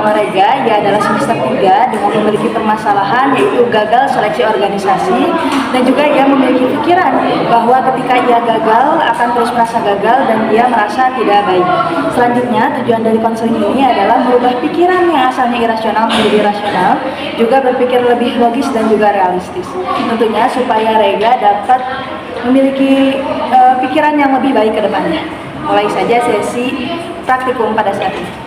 bernama Rega. Ia adalah semester 3 dengan memiliki permasalahan yaitu gagal seleksi organisasi, dan juga ia memiliki pikiran bahwa ketika ia gagal akan terus merasa gagal dan ia merasa tidak baik. Selanjutnya, tujuan dari konseling ini adalah merubah pikiran yang asalnya irasional menjadi rasional, juga berpikir lebih logis dan juga realistis. Tentunya supaya Rega dapat memiliki pikiran yang lebih baik ke depannya. Mulai saja sesi praktikum pada saat ini.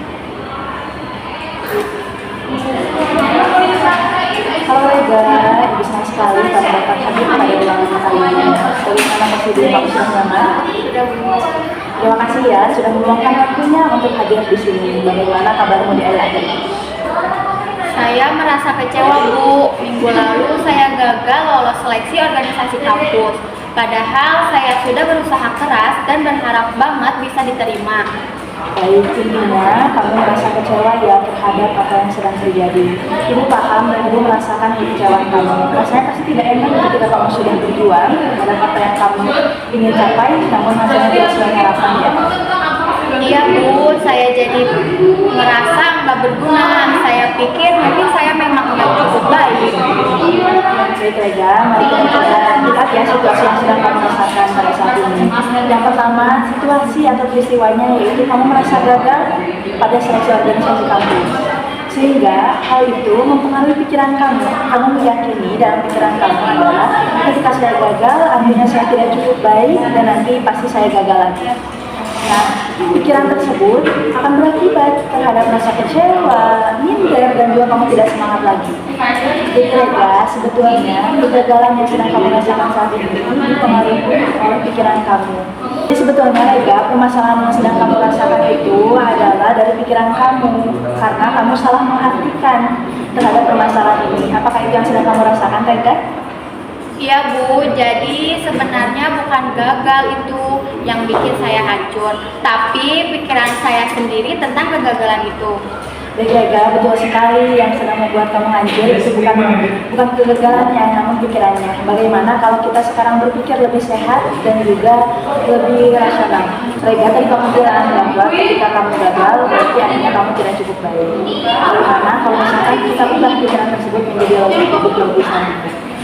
Halo Rega, ibu senang sekali karena dapat hadir pada ulangan kali ini. Bagaimana prosedur kamu sudah nyaman? Terima kasih ya sudah meluangkan waktunya untuk hadir di sini. Bagaimana kabarmu di akhir-akhir ini? Saya merasa kecewa, Bu. Minggu lalu saya gagal lolos seleksi organisasi kampus. Padahal saya sudah berusaha keras dan berharap banget bisa diterima. Baik, intinya kamu merasa kecewa ya terhadap apa yang sedang terjadi. Ibu paham dan ibu merasakan kekecewaan kamu. Rasanya pasti tidak enak ketika kamu sudah berjuang terhadap apa yang kamu ingin capai, namun hasilnya tidak sesuai harapan ya. Iya, Bu. Saya jadi merasa nggak berguna. Saya pikir mungkin saya memang nggak cukup baik. Baik Rega, mari kita lihat ya situasi yang sedang kamu rasakan pada saat ini. Yang pertama, situasi atau peristiwanya yaitu kamu merasa gagal pada seleksi organisasi kampus. Sehingga hal itu mempengaruhi pikiran kamu. Kamu meyakini dalam pikiran kamu adalah ketika saya gagal, artinya saya tidak cukup baik dan nanti pasti saya gagal lagi. Nah, pikiran tersebut akan berakibat terhadap rasa kecewa, minder, dan juga kamu tidak semangat lagi. Jadi Rega, sebetulnya kegagalan yang sedang kamu rasakan saat ini dipengaruhi oleh pikiran kamu. Jadi sebetulnya Rega, permasalahan yang sedang kamu rasakan itu adalah dari pikiran kamu, karena kamu salah mengartikan terhadap permasalahan ini. Apakah itu yang sedang kamu rasakan, Rega? Iya, Bu. Jadi sebenarnya bukan gagal itu yang bikin saya hancur, tapi pikiran saya sendiri tentang kegagalan itu. Baik Rega, betul sekali yang sedang membuat kamu hancur itu bukan kegagalannya, namun pikirannya. Bagaimana kalau kita sekarang berpikir lebih sehat dan juga lebih rasional? Rega, tadi kamu bilang bahwa ketika kamu gagal berarti artinya kamu tidak cukup baik. Bagaimana kalau misalkan kita ubah pikiran tersebut menjadi lebih logisan?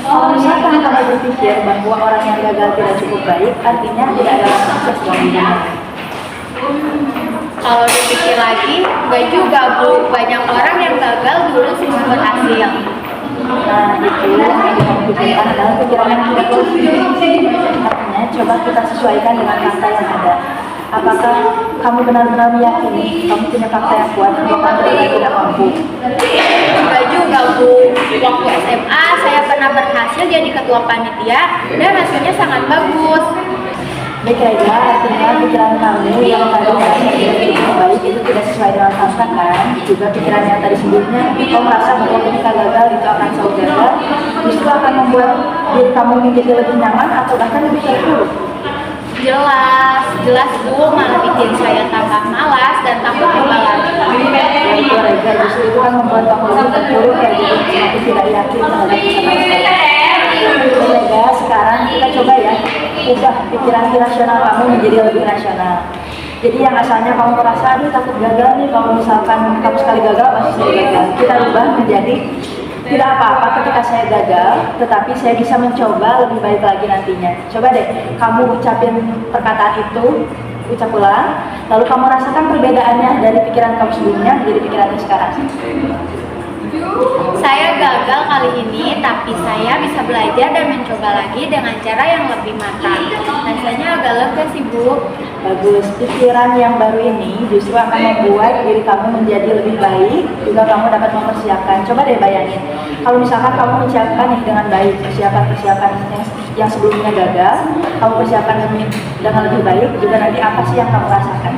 Kalau misalkan kamu berpikir bahwa orang yang gagal tidak cukup baik, artinya tidak ada sukses dalam hidupnya. Kalau dipikir lagi, enggak juga, Bu. Banyak orang yang gagal dulu sebelum berhasil. Nah, itu yang kamu pikirkan adalah pikiran yang tidak positif. Artinya, coba kita sesuaikan dengan fakta yang ada. Apakah kamu benar-benar meyakini kamu punya fakta yang kuat bahwa kamu tidak mampu? Enggak juga, Bu. Waktu SMA, saya pernah berhasil jadi ketua panitia dan hasilnya sangat bagus. Baik Rega, artinya pikiran kamu yang tadi merasa tidak cukup baik itu tidak sesuai dengan fakta kan? Juga pikiran yang tadi sebelumnya, kamu merasa bahwa ketika gagal itu akan selalu gagal, justru akan membuat diri kamu menjadi lebih nyaman atau bahkan lebih terpuruk. Jelas Bu, malah bikin saya tambah malas dan takut coba lagi. Itu Rega, justru itu kan membuat kamu lebih terpuruk ya, jadi semakin tidak yakin terhadap kesalahan. Rega, sekarang kita coba ya ubah pikiran irasional kamu menjadi lebih rasional. Jadi yang asalnya kamu merasa aduh takut gagal nih, kalau misalkan kamu sekali gagal pasti saya gagal, kita ubah menjadi tidak apa-apa ketika saya gagal, tetapi saya bisa mencoba lebih baik lagi nantinya. Coba deh kamu ucapin perkataan itu, ucap ulang, lalu kamu rasakan perbedaannya dari pikiran kamu sebelumnya menjadi pikiran yang sekarang. Saya gagal kali ini, tapi saya bisa belajar dan mencoba lagi dengan cara yang lebih matang. Rasanya agak lega sih, Bu. Bagus, pikiran yang baru ini justru akan membuat diri kamu menjadi lebih baik, juga kamu dapat mempersiapkan. Coba deh bayangin, kalau misalkan kamu menyiapkan dengan baik, persiapan yang sebelumnya gagal, kamu persiapkan dengan lebih baik, juga nanti apa sih yang kamu rasakan?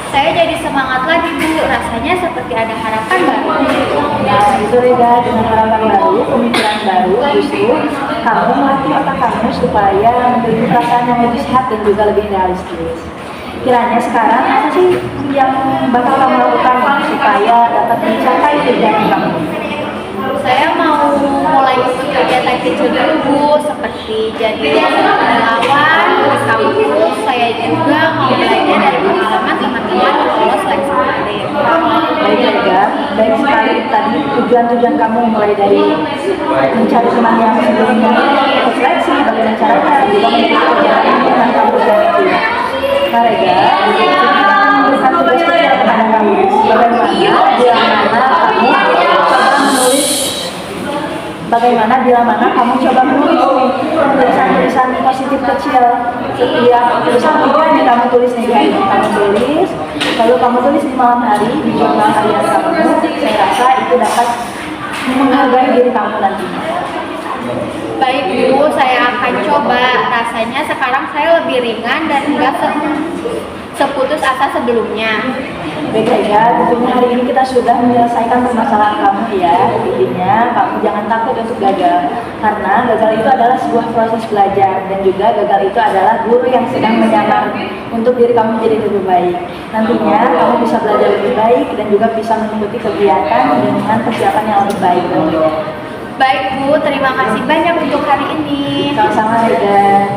Saya jadi semangat lagi, Bu. Rasanya seperti ada harapan baru. Nah, itu Rega, dengan harapan baru, pemikiran baru, justru kamu melatih otak kamu supaya memiliki perasaan yang lebih sehat dan juga lebih realistis. Kiranya sekarang apa sih yang bakal kamu lakukan supaya dapat mencapai tujuan kamu? Saya mau mulai ikut kegiatan kecil dulu, Bu, seperti jadi relawan di kampus. Saya juga mau belajar dari pengalaman teman-teman yang lolos seleksi kemarin. Baik tujuan-tujuan kamu mulai dari mencari teman yang sebelumnya ikut seleksi, bagaimana caranya juga mengikuti kegiatan ini dengan kamu berjanji. Nah Rega, memberikan tugas kecil kepada kamu. Bagaimana bila mana kamu coba menulis nih tulisan-tulisan positif kecil. Setiap tulisan tiga yang kamu tulis nih guys, kamu tulis, lalu kamu tulis di malam hari di jurnal harian kamu. Saya rasa itu dapat menghargai diri kamu nantinya. Baik Bu, saya akan coba. Rasanya sekarang saya lebih ringan dan enggak seputus asa sebelumnya. Baik Rega, tentunya hari ini kita sudah menyelesaikan permasalahan kamu ya. Intinya kamu jangan takut untuk gagal, karena gagal itu adalah sebuah proses belajar, dan juga gagal itu adalah guru yang sedang menyamar untuk diri kamu menjadi lebih baik. Nantinya kamu bisa belajar lebih baik dan juga bisa mengikuti kegiatan dengan persiapan yang lebih baik nantinya. Baik Bu, terima kasih banyak untuk hari ini. Sama-sama Rega.